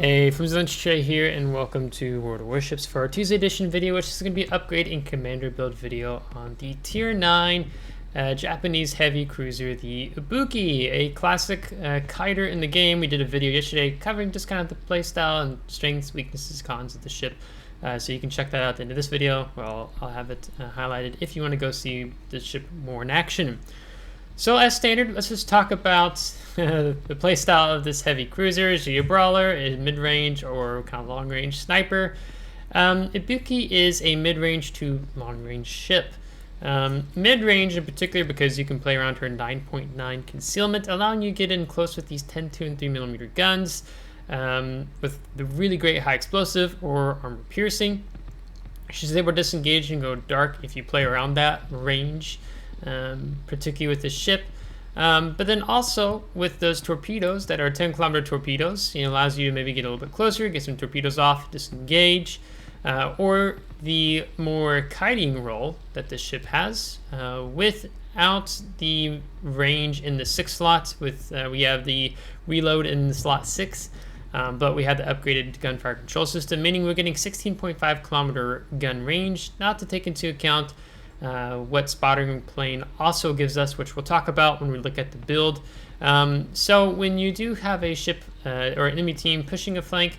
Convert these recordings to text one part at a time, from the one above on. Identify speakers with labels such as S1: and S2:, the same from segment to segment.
S1: Hey, FlimsyLunchTray here, and welcome to World of Warships for our Tuesday edition video, which is going to be an upgrade and commander build video on the Tier 9 Japanese heavy cruiser, the Ibuki, a classic kiter in the game. We did a video yesterday covering just kind of the playstyle and strengths, weaknesses, cons of the ship. So you can check that out at the end of this video. Well, I'll have it highlighted if you want to go see the ship more in action. So as standard, let's just talk about the playstyle of this heavy cruiser. Is she a brawler, a mid-range, or kind of long-range sniper? Ibuki is a mid-range to long-range ship. Mid-range in particular because you can play around her 9.9 concealment, allowing you to get in close with these 10.2 and 3mm guns with the really great high explosive or armor piercing. She's able to disengage and go dark if you play around that range. Particularly with the ship, but then also with those torpedoes that are 10-kilometer torpedoes, it allows you to maybe get a little bit closer, get some torpedoes off, disengage, or the more kiting role that the ship has without the range in the 6 slots. With we have the reload in the slot 6, but we have the upgraded gunfire control system, meaning we're getting 16.5 kilometer gun range, not to take into account what spotting plane also gives us, which we'll talk about when we look at the build. So when you do have a ship or an enemy team pushing a flank,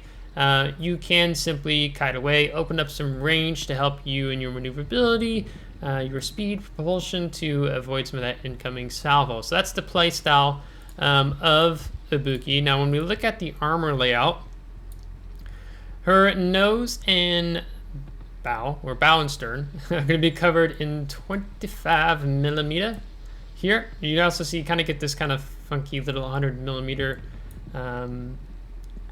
S1: you can simply kite away, open up some range to help you in your maneuverability, your speed, propulsion, to avoid some of that incoming salvo. So that's the play style of Ibuki. Now when we look at the armor layout, her nose and bow and stern are going to be covered in 25mm here. You also see kind of get this kind of funky little 100mm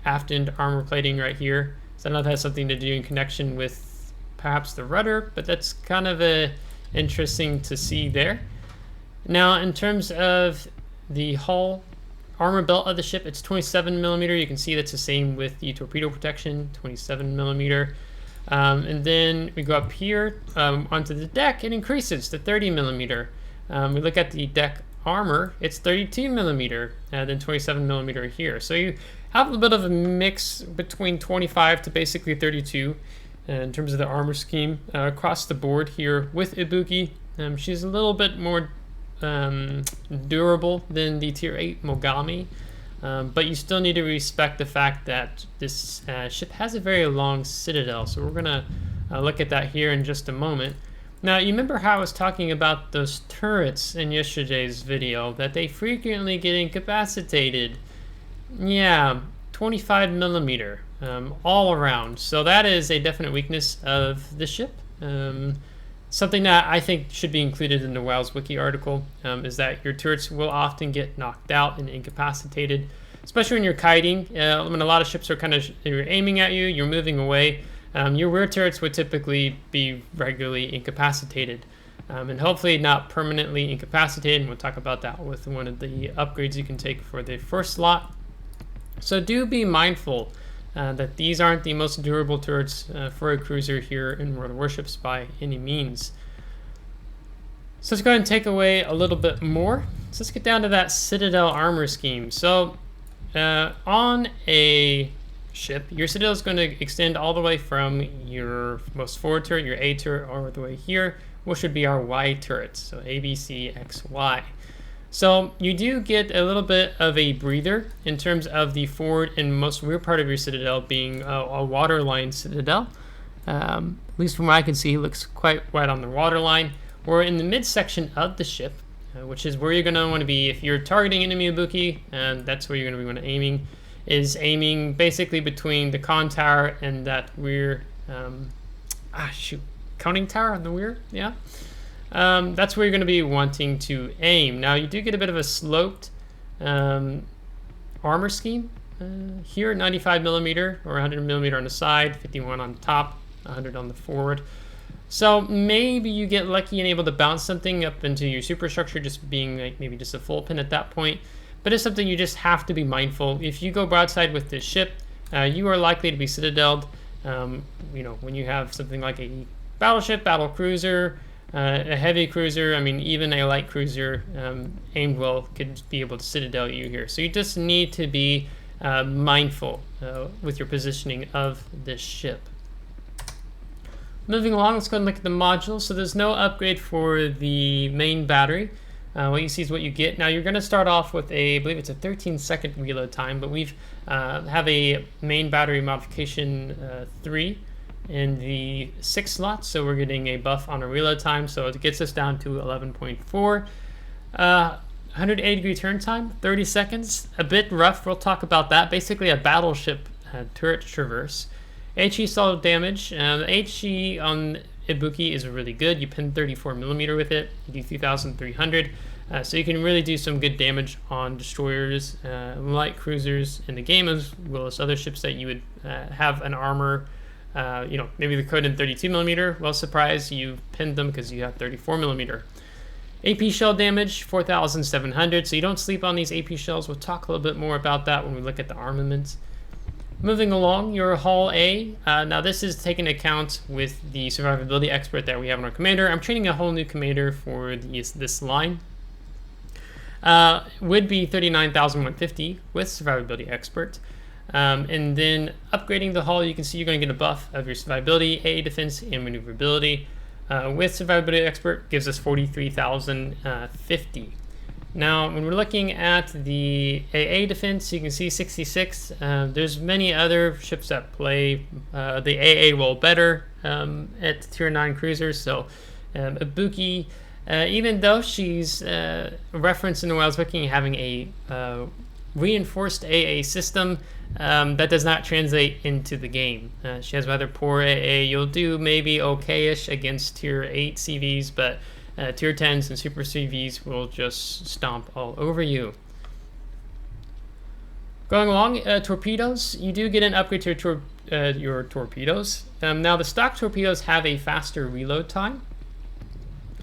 S1: aft end armor plating right here. So I don't know if that has something to do in connection with perhaps the rudder, but that's kind of interesting to see there. Now in terms of the hull armor belt of the ship, it's 27mm. You can see that's the same with the torpedo protection, 27mm. And then we go up here onto the deck, it increases to 30mm. We look at the deck armor, it's 32mm, and then 27mm here. So you have a little bit of a mix between 25 to basically 32 in terms of the armor scheme across the board here with Ibuki. She's a little bit more durable than the Tier 8 Mogami. But you still need to respect the fact that this ship has a very long citadel, so we're going to look at that here in just a moment. Now, you remember how I was talking about those turrets in yesterday's video, that they frequently get incapacitated? Yeah, 25mm all around. So that is a definite weakness of the ship. Something that I think should be included in the WoW's Wiki article is that your turrets will often get knocked out and incapacitated, especially when you're kiting. When a lot of ships are kind of aiming at you, you're moving away. Your rear turrets would typically be regularly incapacitated, and hopefully not permanently incapacitated. And we'll talk about that with one of the upgrades you can take for the first slot. So do be mindful that these aren't the most durable turrets for a cruiser here in World of Warships by any means. So let's go ahead and take away a little bit more. So let's get down to that Citadel armor scheme. So on a ship, your Citadel is going to extend all the way from your most forward turret, your A turret, all the way here, which should be our Y turrets. So A, B, C, X, Y. So you do get a little bit of a breather in terms of the forward and most rear part of your Citadel being a waterline Citadel. At least from what I can see, it looks quite wide on the waterline. Or in the midsection of the ship, which is where you're going to want to be if you're targeting enemy Ibuki, and that's where you're going to be aiming, is aiming basically between the con tower and that rear, coning tower on the rear, yeah. That's where you're going to be wanting to aim. Now you do get a bit of a sloped armor scheme here, 95mm or 100mm on the side, 51 on the top, 100 on the forward. So maybe you get lucky and able to bounce something up into your superstructure, just being like maybe just a full pin at that point. But it's something you just have to be mindful. If you go broadside with this ship, you are likely to be citadeled. When you have something like a battleship, battle cruiser, a heavy cruiser, I mean, even a light cruiser aimed well could be able to citadel you here. So you just need to be mindful with your positioning of this ship. Moving along, let's go and look at the modules. So there's no upgrade for the main battery. What you see is what you get. Now you're going to start off with I believe it's a 13-second reload time, but we've have a main battery modification 3 in the 6 slot, so we're getting a buff on a reload time, so it gets us down to 11.4. 180-degree turn time, 30 seconds, a bit rough. We'll talk about that. Basically a battleship turret traverse. HE solid damage. HE on Ibuki is really good. You pin 34mm with it, you do 3,300. So you can really do some good damage on destroyers, light cruisers in the game, as well as other ships that you would have an armor. Maybe the code in 32mm. Well, surprise, you pinned them because you have 34mm. AP shell damage, 4,700. So you don't sleep on these AP shells. We'll talk a little bit more about that when we look at the armaments. Moving along, your Hull A. Now this is taken into account with the survivability expert that we have on our commander. I'm training a whole new commander for this line. Would be 39,150 with survivability expert. And then upgrading the hull, you can see you're going to get a buff of your survivability, AA defense, and maneuverability. With survivability expert, gives us 43,050. Now, when we're looking at the AA defense, you can see 66. There's many other ships that play the AA role better at tier 9 cruisers. So Ibuki, even though she's referenced in the Wild Wiki having a reinforced AA system, that does not translate into the game. She has rather poor AA. You'll do maybe okay-ish against tier 8 CVs, but tier 10s and super CVs will just stomp all over you. Going along, torpedoes. You do get an upgrade to your torpedoes. Now the stock torpedoes have a faster reload time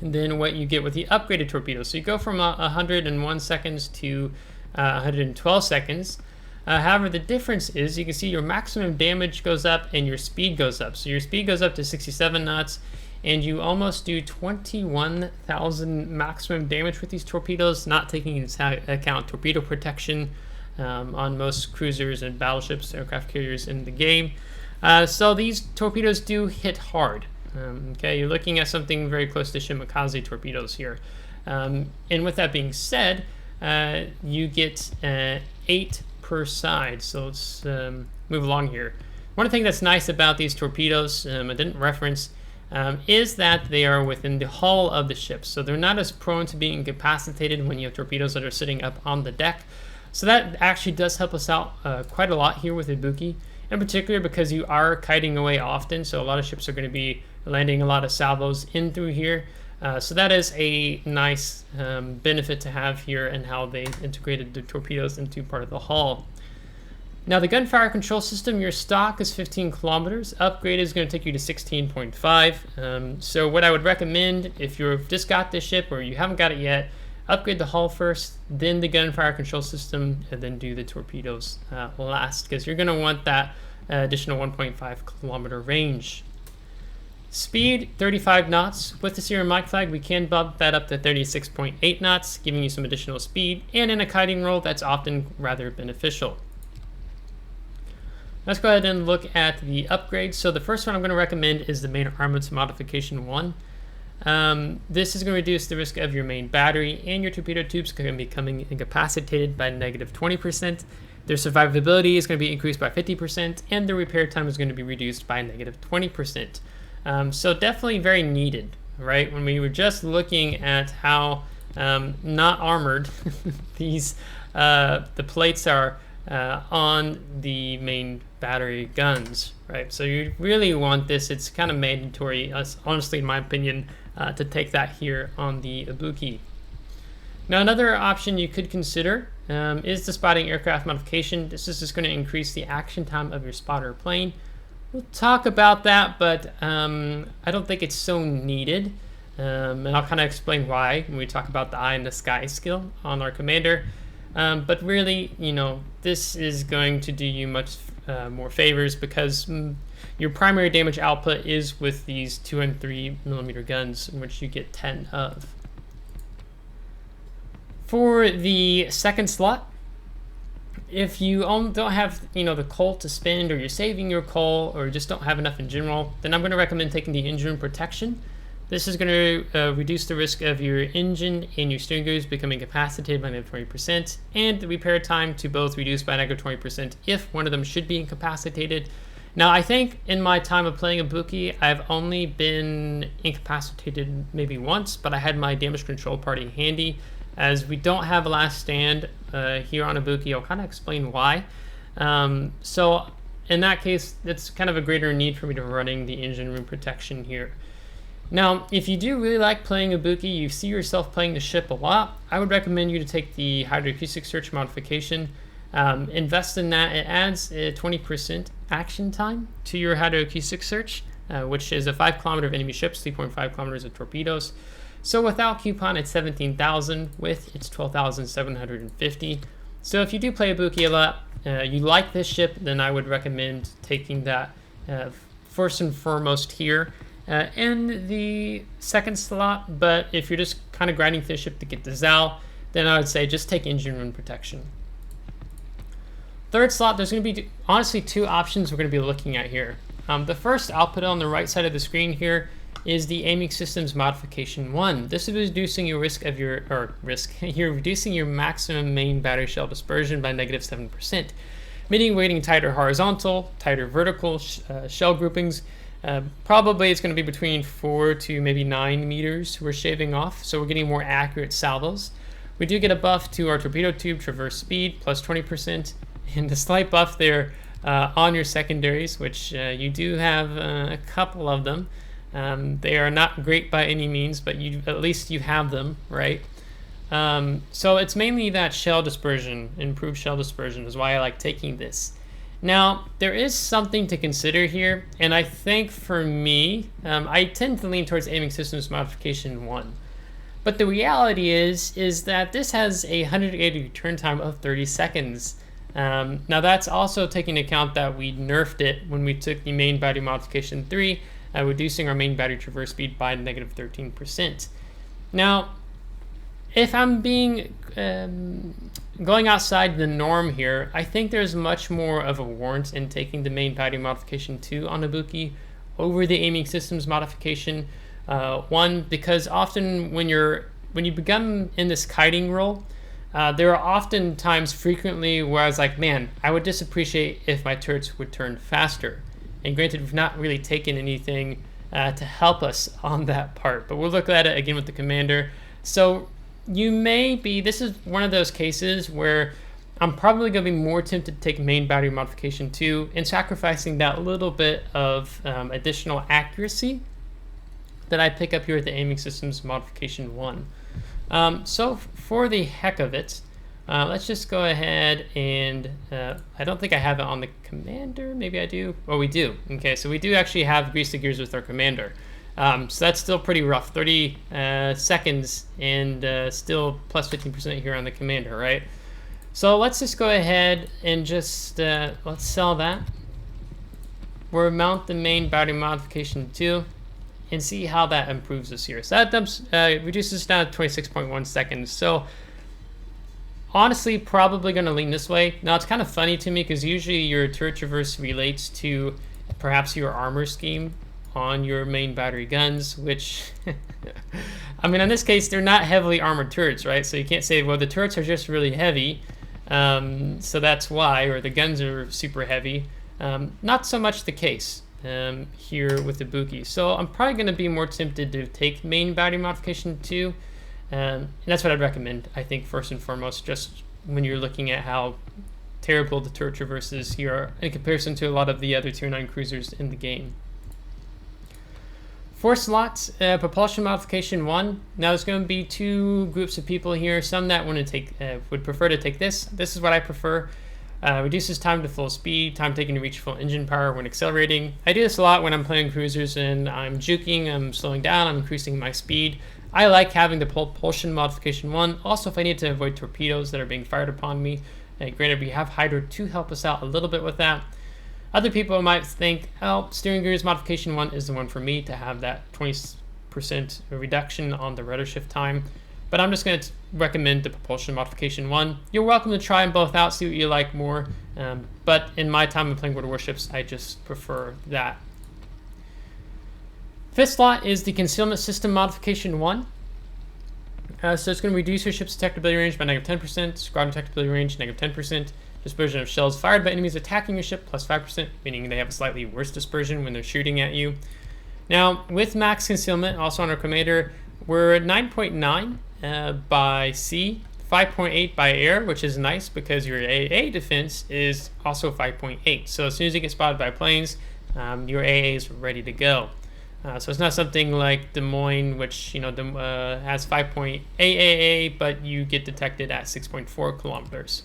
S1: than what you get with the upgraded torpedoes. So you go from 101 seconds to 112 seconds. However, the difference is you can see your maximum damage goes up and your speed goes up. So your speed goes up to 67 knots, and you almost do 21,000 maximum damage with these torpedoes, not taking into account torpedo protection on most cruisers and battleships, aircraft carriers in the game. So these torpedoes do hit hard. Okay, you're looking at something very close to Shimakaze torpedoes here. And with that being said, you get 8 per side. So let's move along here. One thing that's nice about these torpedoes, I didn't reference, is that they are within the hull of the ship. So they're not as prone to being incapacitated when you have torpedoes that are sitting up on the deck. So that actually does help us out quite a lot here with Ibuki, in particular because you are kiting away often. So a lot of ships are going to be landing a lot of salvos in through here. So that is a nice benefit to have here and how they integrated the torpedoes into part of the hull. Now the gunfire control system, your stock is 15 kilometers. Upgrade is going to take you to 16.5. So what I would recommend if you've just got this ship or you haven't got it yet, upgrade the hull first, then the gunfire control system, and then do the torpedoes last, because you're going to want that additional 1.5 kilometer range. Speed, 35 knots. With the Serum Mic Flag, we can bump that up to 36.8 knots, giving you some additional speed, and in a kiting role, that's often rather beneficial. Let's go ahead and look at the upgrades. So the first one I'm going to recommend is the main armaments modification 1. This is going to reduce the risk of your main battery, and your torpedo tubes are going to be becoming incapacitated by negative 20%. Their survivability is going to be increased by 50%, and the repair time is going to be reduced by negative 20%. So definitely very needed, right? When we were just looking at how not armored these the plates are on the main battery guns, right? So you really want this. It's kind of mandatory, honestly, in my opinion, to take that here on the Ibuki. Now another option you could consider is the spotting aircraft modification. This is just going to increase the action time of your spotter plane. We'll talk about that, but I don't think it's so needed. And I'll kind of explain why when we talk about the eye in the sky skill on our commander. But really, this is going to do you much more favors because your primary damage output is with these 2 and 3 millimeter guns, which you get 10 of. For the second slot, if you don't have, the coal to spend, or you're saving your coal, or just don't have enough in general, then I'm going to recommend taking the engine room protection. This is going to reduce the risk of your engine and your steering gears becoming incapacitated by -20%, and the repair time to both reduce by -20% if one of them should be incapacitated. Now, I think in my time of playing Ibuki, I've only been incapacitated maybe once, but I had my damage control party handy. As we don't have a last stand here on Ibuki, I'll kind of explain why. So in that case, it's kind of a greater need for me to running the engine room protection here. Now, if you do really like playing Ibuki, you see yourself playing the ship a lot, I would recommend you to take the hydroacoustic search modification. Invest in that. It adds a 20% action time to your hydroacoustic search, which is a 5 kilometer of enemy ships, 3.5 kilometers of torpedoes. So without coupon, it's 17,000. With, it's 12,750. So if you do play Ibuki a lot, you like this ship, then I would recommend taking that first and foremost here in the second slot. But if you're just kind of grinding through the ship to get the Zal, then I would say just take engine room protection. Third slot, there's going to be honestly 2 options we're going to be looking at here. The first, I'll put it on the right side of the screen here, is the aiming systems modification 1. This is reducing your you're reducing your maximum main battery shell dispersion by -7%, meaning we're getting tighter horizontal, tighter vertical shell groupings. Probably it's going to be between 4 to maybe 9 meters we're shaving off, so we're getting more accurate salvos. We do get a buff to our torpedo tube traverse speed, plus 20%, and a slight buff there on your secondaries, which you do have a couple of them. They are not great by any means, but at least you have them, right? So it's mainly that shell dispersion, improved shell dispersion is why I like taking this. Now, there is something to consider here, and I think for me, I tend to lean towards aiming systems modification 1. But the reality is that this has a 180 turn time of 30 seconds. Now that's also taking into account that we nerfed it when we took the main battery modification 3, reducing our main battery traverse speed by -13%. Now, if I'm going outside the norm here, I think there's much more of a warrant in taking the main battery modification 2 on Ibuki over the aiming systems modification 1, because often when you become in this kiting role, there are often times frequently where I was like, man, I would just appreciate if my turrets would turn faster. And granted, we've not really taken anything to help us on that part, but we'll look at it again with the commander. So this is one of those cases where I'm probably going to be more tempted to take main battery modification 2 and sacrificing that little bit of additional accuracy that I pick up here at the aiming systems modification 1. So for the heck of it, let's just go ahead and I don't think I have it on the commander. Maybe I do. Oh, we do. Okay, so we do actually have grease the gears with our commander. So that's still pretty rough. 30 seconds and still plus 15% here on the commander, right? So let's just go ahead and just let's sell that. We'll mount the main battery modification 2 and see how that improves us here. So that reduces down to 26.1 seconds. So honestly, probably going to lean this way. Now, it's kind of funny to me because usually your turret traverse relates to perhaps your armor scheme on your main battery guns, which, I mean, in this case, they're not heavily armored turrets, right? So you can't say, well, the turrets are just really heavy, so that's why, or the guns are super heavy. Not so much the case here with the Ibuki. So I'm probably going to be more tempted to take main battery modification 2. And that's what I'd recommend, I think, first and foremost, just when you're looking at how terrible the turret traverses here are in comparison to a lot of the other Tier 9 cruisers in the game. 4 slots, propulsion modification 1. Now there's going to be 2 groups of people here. Some that want to take would prefer to take this. This is what I prefer. Reduces time to full speed, time taken to reach full engine power when accelerating. I do this a lot when I'm playing cruisers and I'm juking, I'm slowing down, I'm increasing my speed. I like having the propulsion modification 1. Also, if I need to avoid torpedoes that are being fired upon me. Granted, we have Hydra to help us out a little bit with that. Other people might think, oh, steering gears modification 1 is the one for me to have that 20% reduction on the rudder shift time. but I'm just going to recommend the propulsion modification 1. You're welcome to try them both out, see what you like more, but in my time of playing World of Warships, I just prefer that. Fifth slot is the concealment system modification 1. So it's going to reduce your ship's detectability range by -10%, squadron detectability range -10%, dispersion of shells fired by enemies attacking your ship +5%, meaning they have a slightly worse dispersion when they're shooting at you. Now, with max concealment, also on our commander, we're at 9.9 by sea, 5.8 by air, which is nice because your AA defense is also 5.8. So as soon as you get spotted by planes, your AA is ready to go. So it's not something like Des Moines, which has 5.8 AA, but you get detected at 6.4 kilometers.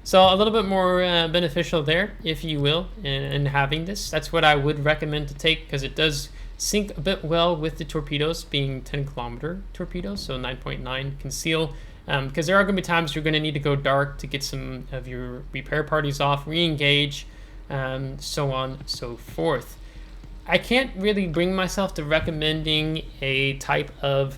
S1: So a little bit more beneficial there, if you will, in having this. That's what I would recommend to take, because it does sync a bit well with the torpedoes being 10-kilometer torpedoes, so 9.9 conceal. Because there are going to be times you're going to need to go dark to get some of your repair parties off, re-engage, so on and so forth. I can't really bring myself to recommending a type of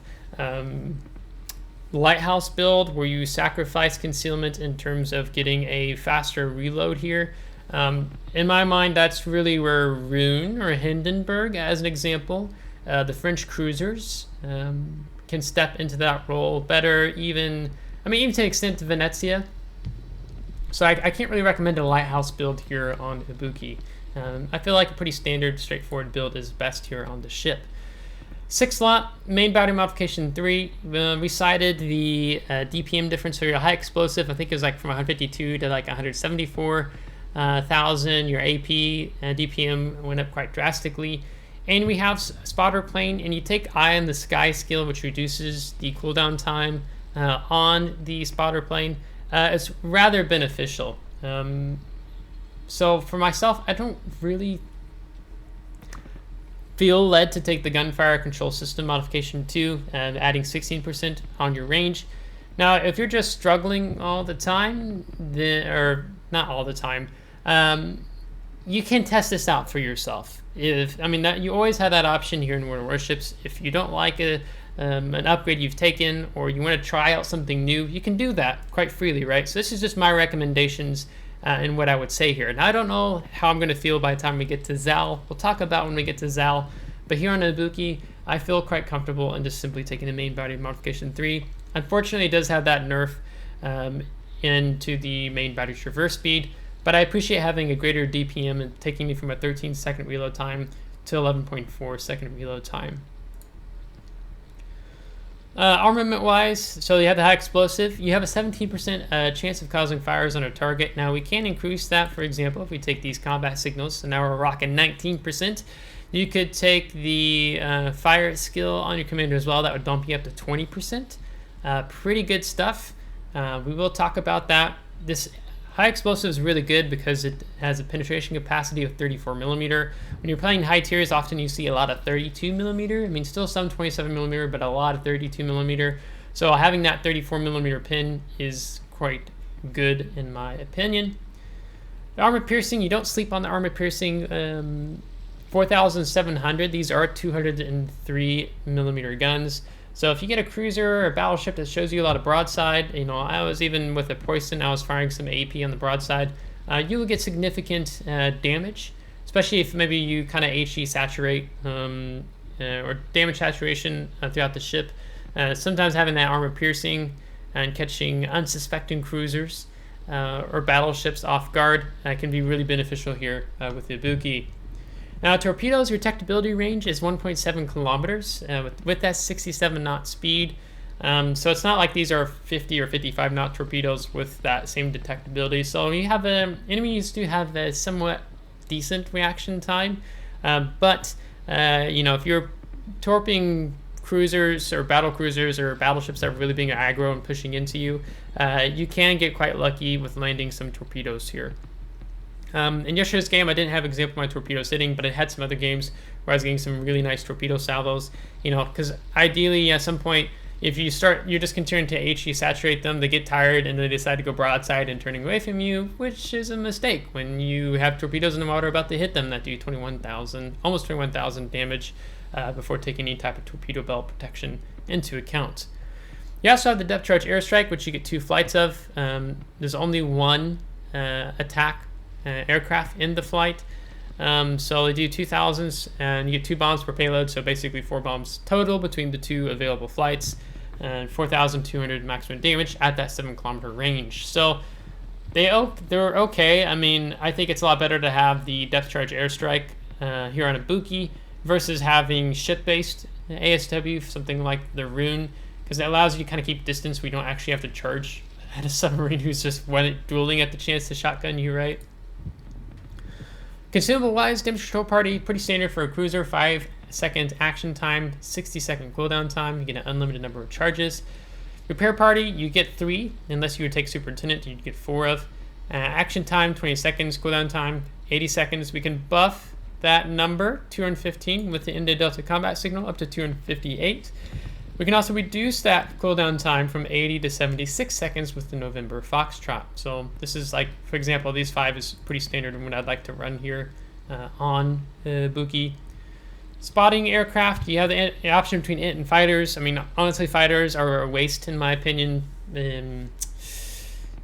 S1: lighthouse build where you sacrifice concealment in terms of getting a faster reload here. In my mind, that's really where Rune or Hindenburg, as an example, the French cruisers, can step into that role better, even to the extent of Venezia. So I can't really recommend a lighthouse build here on Ibuki. I feel like a pretty standard, straightforward build is best here on the ship. Sixth slot, main battery modification 3. We cited the DPM difference for your high explosive. I think it was like from 152 to like 174,000. Your AP DPM went up quite drastically. And we have spotter plane, and you take Eye in the Sky skill, which reduces the cooldown time on the spotter plane. It's rather beneficial. So for myself, I don't really feel led to take the gunfire control system modification 2 and adding 16% on your range. Now, if you're just struggling all the time, or not all the time, you can test this out for yourself. You always have that option here in World of Warships. If you don't like an upgrade you've taken, or you want to try out something new, you can do that quite freely, right? So this is just my recommendations and what I would say here. Now, I don't know how I'm going to feel by the time we get to Zal. We'll talk about when we get to Zal. But here on Ibuki, I feel quite comfortable in just simply taking the main battery modification 3. Unfortunately, it does have that nerf into the main battery traverse speed, but I appreciate having a greater DPM and taking me from a 13-second reload time to 11.4-second reload time. Armament-wise, so you have the high explosive. You have a 17% chance of causing fires on a target. Now, we can increase that, for example, if we take these combat signals. So now we're rocking 19%. You could take the fire skill on your commander as well. That would bump you up to 20%. Pretty good stuff. We will talk about that. This high explosive is really good because it has a penetration capacity of 34 millimeter. When you're playing high tiers, often you see a lot of 32 millimeter. Still some 27 millimeter, but a lot of 32 millimeter. So having that 34 millimeter pin is quite good in my opinion. The armor piercing, you don't sleep on the armor piercing. 4,700. These are 203 millimeter guns. So if you get a cruiser or a battleship that shows you a lot of broadside, I was even with a Poison, I was firing some AP on the broadside, you will get significant damage, especially if maybe you kind of HE saturate or damage saturation throughout the ship. Sometimes having that armor piercing and catching unsuspecting cruisers or battleships off guard can be really beneficial here with the Ibuki. Now, torpedoes, your detectability range is 1.7 kilometers with that 67 knot speed. So it's not like these are 50 or 55 knot torpedoes with that same detectability. So you have enemies do have a somewhat decent reaction time. But if you're torping cruisers or battle cruisers or battleships that are really being aggro and pushing into you, you can get quite lucky with landing some torpedoes here. In yesterday's game, I didn't have an example of my torpedoes hitting, but I had some other games where I was getting some really nice torpedo salvos. Because ideally, at some point, if you're just continuing to HE saturate them, they get tired and they decide to go broadside and turning away from you, which is a mistake when you have torpedoes in the water about to hit them that do almost 21,000 damage before taking any type of torpedo belt protection into account. You also have the depth charge airstrike, which you get 2 flights of. There's only one attack aircraft in the flight. So they do 2,000s, and you get 2 bombs per payload, so basically 4 bombs total between the 2 available flights, and 4,200 maximum damage at that 7-kilometer range. So they're okay. I mean, I think it's a lot better to have the depth charge airstrike here on Ibuki versus having ship-based ASW, something like the Rune, because it allows you to kind of keep distance. We don't actually have to charge at a submarine who's just dueling at the chance to shotgun you, right? Consumable-wise, damage control party, pretty standard for a cruiser. 5-second action time, 60-second cooldown time. You get an unlimited number of charges. Repair party, you get 3, unless you would take Superintendent, you'd get 4 of. Action time, 20 seconds. Cooldown time, 80 seconds. We can buff that number, 215, with the India Delta combat signal up to 258. We can also reduce that cooldown time from 80 to 76 seconds with the November Foxtrot. So this is like, for example, these 5 is pretty standard and what I'd like to run here on Ibuki. Spotting aircraft, you have the option between it and fighters. I mean, honestly, fighters are a waste in my opinion.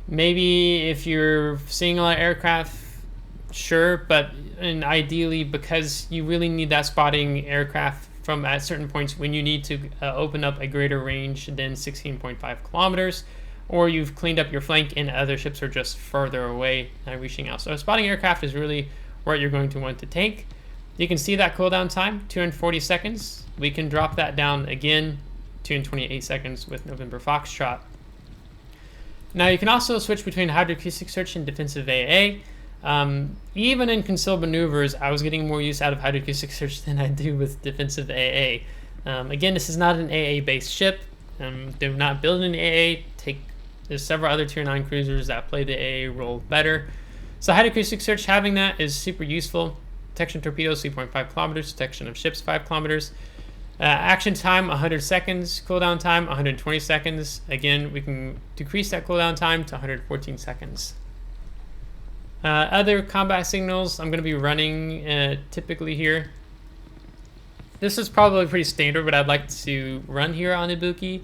S1: Maybe if you're seeing a lot of aircraft, sure, but ideally, because you really need that spotting aircraft from at certain points when you need to open up a greater range than 16.5 kilometers, or you've cleaned up your flank and other ships are just further away reaching out. So spotting aircraft is really what you're going to want to take. You can see that cooldown time, 240 seconds. We can drop that down again, 228 seconds with November Foxtrot. Now you can also switch between hydroacoustic search and defensive AA. Even in concealed maneuvers, I was getting more use out of hydroacoustic search than I do with defensive AA. Again, this is not an AA-based ship. They're not building an AA. There's several other Tier 9 cruisers that play the AA role better. So hydroacoustic search, having that is super useful. Detection of torpedoes, 3.5 kilometers. Detection of ships, 5 kilometers. Action time, 100 seconds. Cooldown time, 120 seconds. Again, we can decrease that cooldown time to 114 seconds. Other combat signals I'm going to be running typically here. This is probably pretty standard, but I'd like to run here on Ibuki.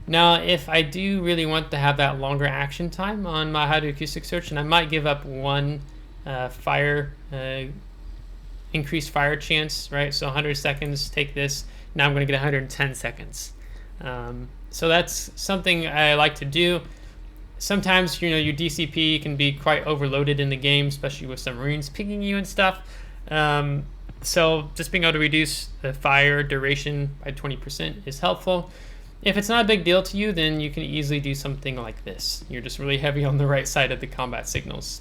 S1: Now, if I do really want to have that longer action time on my hydroacoustic search, and I might give up 1 increased fire chance, right? So 100 seconds, take this. Now I'm going to get 110 seconds. So that's something I like to do. Sometimes, you know, your DCP can be quite overloaded in the game, especially with submarines pinging you and stuff. So just being able to reduce the fire duration by 20% is helpful. If it's not a big deal to you, then you can easily do something like this. You're just really heavy on the right side of the combat signals.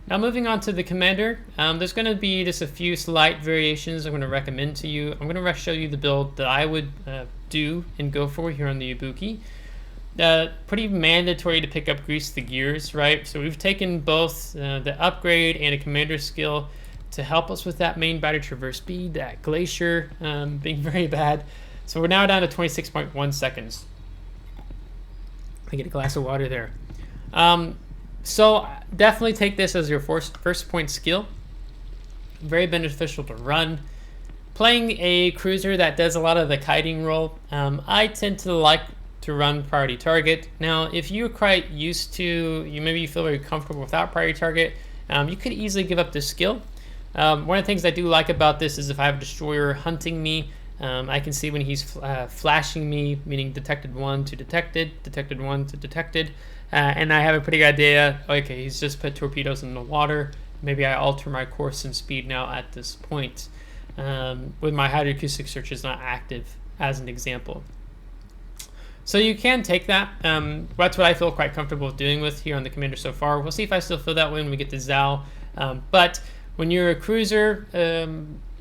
S1: Now moving on to the commander, there's going to be just a few slight variations I'm going to recommend to you. I'm going to show you the build that I would do and go for here on the Ibuki. Pretty mandatory to pick up Grease the Gears, right? So we've taken both the upgrade and a commander skill to help us with that main battery traverse speed, that glacier being very bad. So we're now down to 26.1 seconds. I get a glass of water there. So definitely take this as your first point skill. Very beneficial to run. Playing a cruiser that does a lot of the kiting role, I tend to like to run priority target. Now, if you're quite used to, maybe you feel very comfortable without priority target, you could easily give up this skill. One of the things I do like about this is if I have a destroyer hunting me, I can see when he's flashing me, meaning detected 1 to detected, detected 1 to detected, and I have a pretty good idea, okay, he's just put torpedoes in the water, maybe I alter my course and speed now at this point. With my hydroacoustic search is not active, as an example. So you can take that. That's what I feel quite comfortable doing with here on the commander so far. We'll see if I still feel that way when we get to Zhao. But when you're a cruiser,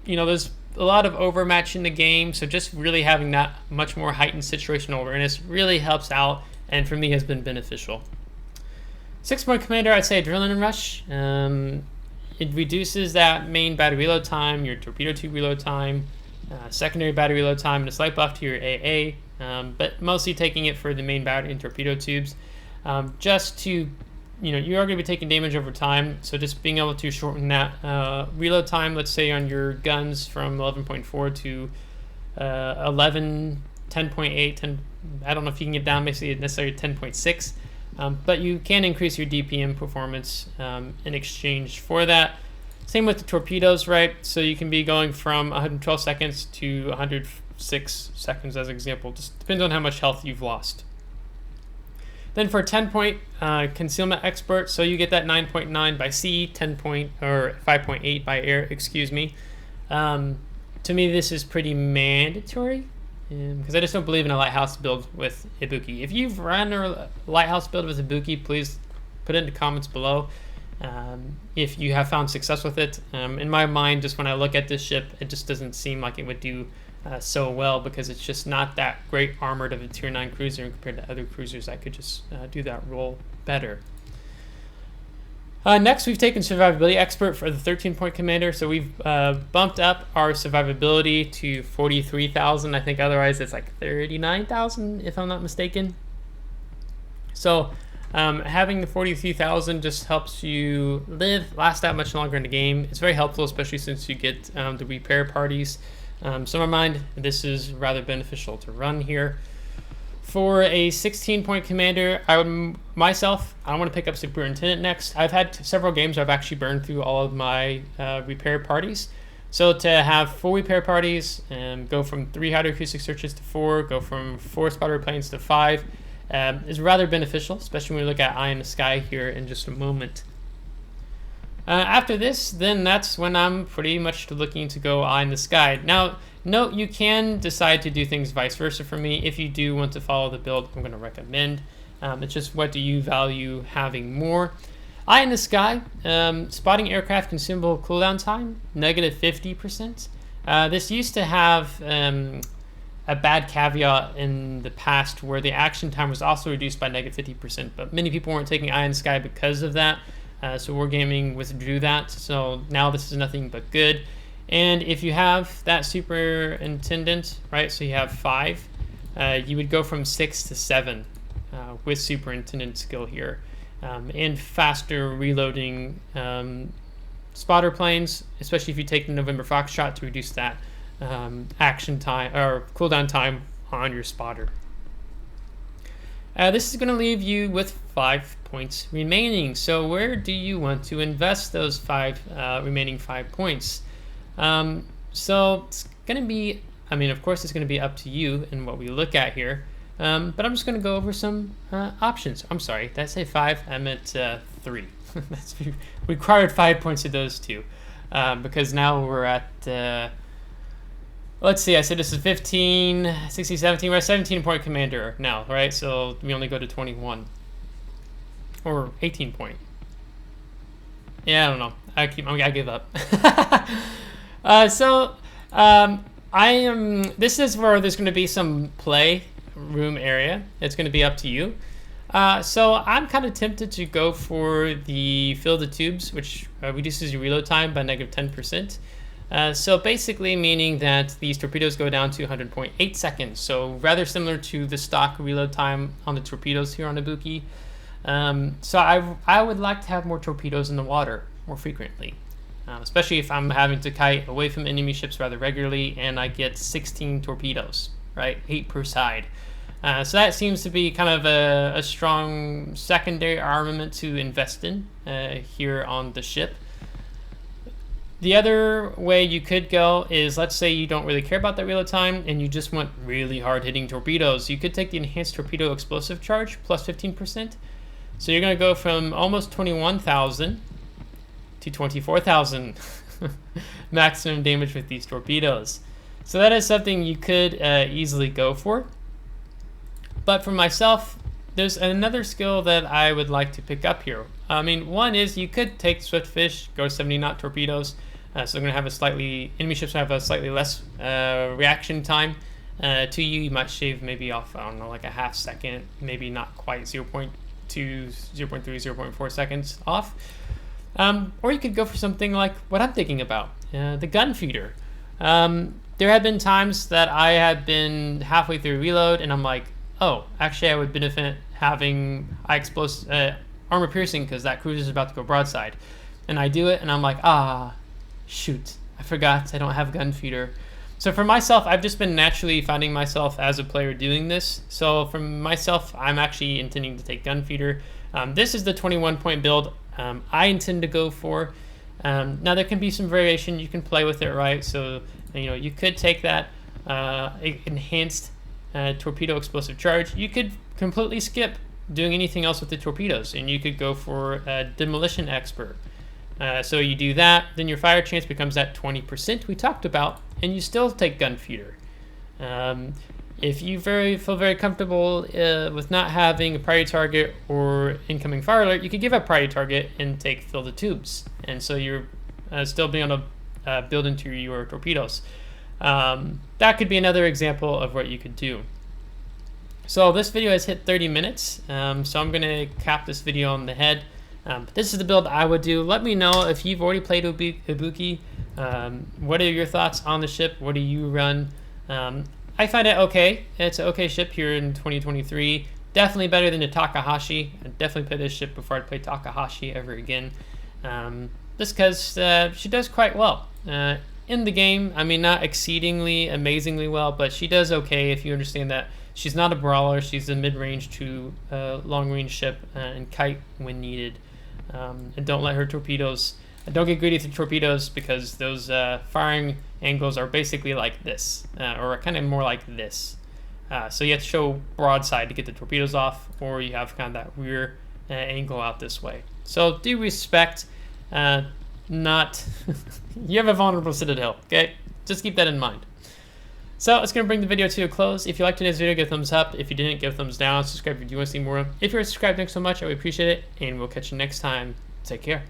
S1: you know, there's a lot of overmatch in the game, so just really having that much more heightened situational awareness really helps out, and for me has been beneficial. 6-point commander, I'd say Adrenaline Rush. It reduces that main battery reload time, your torpedo tube reload time, secondary battery reload time, and a slight buff to your AA, but mostly taking it for the main battery and torpedo tubes, just to, you know, you are going to be taking damage over time, so just being able to shorten that reload time, let's say on your guns from 11.4 to 11 10.8, 10, I don't know if you can get down basically necessarily 10.6, but you can increase your DPM performance in exchange for that. Same with the torpedoes, right? So you can be going from 112 seconds to 106 seconds as an example. Just depends on how much health you've lost. Then for 10-point concealment expert, so you get that 9.9 by sea, 5.8 by air, excuse me. To me, this is pretty mandatory because I just don't believe in a lighthouse build with Ibuki. If you've run a lighthouse build with Ibuki, please put it in the comments below if you have found success with it. In my mind, just when I look at this ship, it just doesn't seem like it would do so well because it's just not that great armored of a tier 9 cruiser compared to other cruisers that could just do that role better. Next, we've taken survivability expert for the 13-point commander. So we've bumped up our survivability to 43,000. I think otherwise it's like 39,000 if I'm not mistaken. So having the 43,000 just helps you last that much longer in the game. It's very helpful, especially since you get the repair parties. So in my mind, this is rather beneficial to run here. For a 16-point commander, I don't want to pick up Superintendent next. I've had several games where I've actually burned through all of my repair parties. So to have 4 repair parties and go from 3 hydroacoustic searches to 4, go from 4 spotter planes to 5 is rather beneficial, especially when we look at Eye in the Sky here in just a moment. After this, then that's when I'm pretty much looking to go Eye in the Sky. Now, note you can decide to do things vice versa for me if you do want to follow the build I'm going to recommend. It's just what do you value having more. Eye in the Sky, spotting aircraft consumable cooldown time, -50%. This used to have a bad caveat in the past where the action time was also reduced by -50%, but many people weren't taking Eye in the Sky because of that. So Wargaming withdrew that, so now this is nothing but good. And if you have that Superintendent, right, so you have 5, you would go from 6 to 7 with Superintendent skill here. And faster reloading spotter planes, especially if you take the November Foxtrot to reduce that action time or cooldown time on your spotter. This is going to leave you with 5 points remaining. So where do you want to invest those remaining 5 points? So it's going to be, of course it's going to be up to you and what we look at here. But I'm just going to go over some options. I'm sorry, did I say 5? I meant 3. That's required 5 points of those 2. Because now we're at... let's see, I said this is 15, 16, 17. We're at 17-point commander now, right? So we only go to 21. Or 18-point. Yeah, I don't know. I give up. This is where there's going to be some play room area. It's going to be up to you. So I'm kind of tempted to go for the fill the tubes, which reduces your reload time by -10%. So basically meaning that these torpedoes go down to 100.8 seconds. So rather similar to the stock reload time on the torpedoes here on Ibuki. So I would like to have more torpedoes in the water more frequently. Especially if I'm having to kite away from enemy ships rather regularly and I get 16 torpedoes, right? 8 per side. So that seems to be kind of a strong secondary armament to invest in here on the ship. The other way you could go is, let's say you don't really care about that reload time and you just want really hard hitting torpedoes. You could take the enhanced torpedo explosive charge plus 15%. So you're going to go from almost 21,000 to 24,000 maximum damage with these torpedoes. So that is something you could easily go for. But for myself, there's another skill that I would like to pick up here. One is you could take Swiftfish, go 70 knot torpedoes. So they're going to have enemy ships have a slightly less reaction time to you. You might shave maybe off, I don't know, like a half second, maybe not quite 0.2, 0.3, 0.4 seconds off. Or you could go for something like what I'm thinking about, the gun feeder. There have been times that I have been halfway through reload and I'm like, oh, actually I would benefit having armor piercing because that cruiser is about to go broadside. And I do it and I'm like, shoot, I forgot I don't have gun feeder. So for myself, I've just been naturally finding myself as a player doing this. So for myself, I'm actually intending to take Gunfeeder. This is the 21 point build I intend to go for. Now there can be some variation. You can play with it, right? So you could take that enhanced torpedo explosive charge. You could completely skip doing anything else with the torpedoes, and you could go for demolition expert. So you do that, then your fire chance becomes that 20% we talked about, and you still take Gunfeeder. If you feel very comfortable with not having a priority target or incoming fire alert, you could give up priority target and take fill the tubes, and so you're still being able to build into your torpedoes. That could be another example of what you could do. So this video has hit 30 minutes, so I'm going to cap this video on the head. But this is the build I would do. Let me know if you've already played Ibuki. What are your thoughts on the ship? What do you run? I find it okay. It's an okay ship here in 2023. Definitely better than the Takahashi. I'd definitely play this ship before I'd play Takahashi ever again. Just because she does quite well. In the game, I mean, not exceedingly, amazingly well, but she does okay if you understand that she's not a brawler. She's a mid-range to long-range ship and kite when needed. And don't let her torpedoes... Don't get greedy with the torpedoes, because those firing angles are basically like this, or kind of more like this. So you have to show broadside to get the torpedoes off, or you have kind of that rear angle out this way. So do respect, not... You have a vulnerable citadel, okay? Just keep that in mind. So it's going to bring the video to a close. If you liked today's video, give a thumbs up. If you didn't, give a thumbs down. Subscribe if you want to see more. If you're subscribed, thanks so much. I would appreciate it, and we'll catch you next time. Take care.